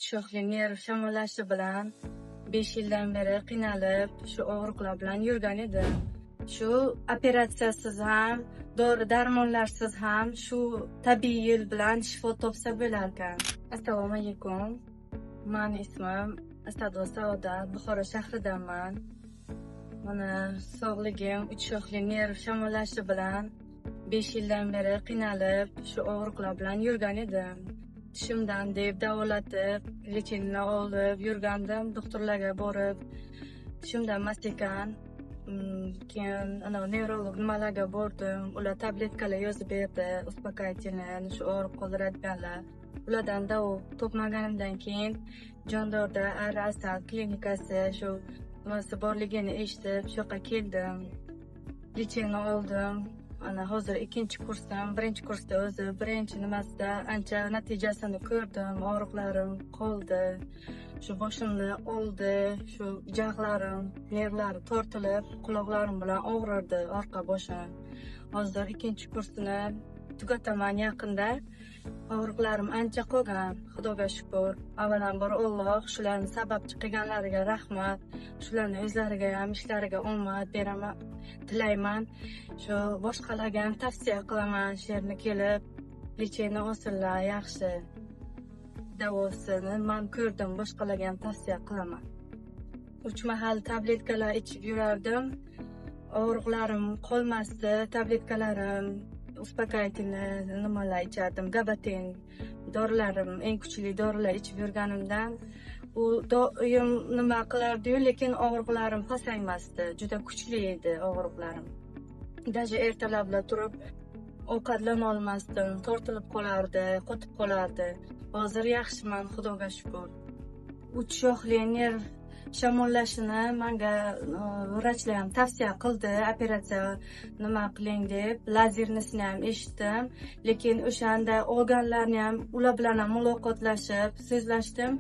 Sho'xli nerv shamollashi bilan 5 yildan beri qiynalib, shu og'riqlar bilan yurgan edim. Shu operatsiyasiz ham, dori-darmonlarsiz ham shu tabiiy yo'l bilan shifo topsa bo'larkan. Assalomu alaykum. Meni ismim Asado Saodat, Buxoro shahridanman. Mana sog'ligim sho'xli nerv shamollashi bilan 5 yildan beri qiynalib, shu og'riqlar bilan yurgan edim. Tishimdan deb davolatib, lecheniya olib yurgandim, doktorlarga borib, tishimdan emas ekan. Keyin nevrolog nimalarga bordim, ular tabletkalar yozib berdi, uspokоительный, shu og'riq qoldiradiganlar. Ulardan davo topmaganimdan keyin Jondorda Ar-Asad klinikasi shu nimasi borligini eshitib, shu yoqqa keldim. Lecheniya oldim. Ana hozir ikkinchi kursdan, birinchi kursda o'zi birinchi nimasida ancha natijasini ko'rdim. Og'riqlarim qoldi. Shu boshimni oldi, shu jag'larim, nervlari tortilib, quloqlarim bilan og'rirdi, orqa boshim. Hozir ikkinchi kursni tugataman yaqinda. Og'riqlarim ancha qolgan, Xudoga shukr. Avvalambor Alloh shularni sababchi qilganlariga rahmat. Shularni o'zlariga ham ishlariga omad beraman, tilayman. Shu boshqalarga ham tavsiya qilaman, shu yerga kelib lecheniya olsinlar, yaxshi. Davosini men ko'rdim, boshqalarga ham tavsiya qilaman. 3 mahal tabletkalar ichib yurardim. Og'riqlarim qolmasdi, tabletkalarim, uspokоительный nimalar ichardim, gabaten dorilarim, eng kuchli dorilar ichib yurganimdan u doim nima qilardi-yu, lekin og'riqlarim pasaymasdi. Juda kuchli edi og'riqlarim. Даже ertalablar turib ovqatlana olmasdim, tortilib qolardi, qotib qolardi. Hozir yaxshiman, Xudoga shukr. Uch sho'xli nerv shamollashini menga vrachlar ham tavsiya qildi, operatsiya nima qiling deb. Lazernisini ham eshitdim, lekin o'shanda olganlarni ham ular bilan ham muloqotlashib, so'zlashdim.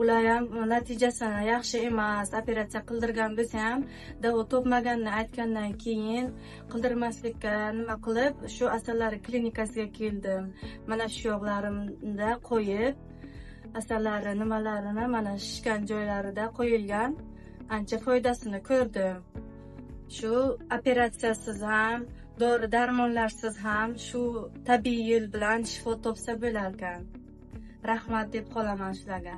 Ular ham natijasini yaxshi emas, operatsiya qildirgan bo'lsa ham davo topmaganini aytgandan keyin qildirmaslikka nima qilib, shu Asalari klinikasiga keldim. Mana shu yoqlarimda qo'yib, asalari nimalarini mana shishgan joylarida qo'yilgan, ancha foydasini ko'rdim. Shu operatsiyasiz ham, dori-darmonlarsiz ham shu tabiiy yo'l bilan shifo topsa bo'larkan. Rahmat deb qolaman shularga.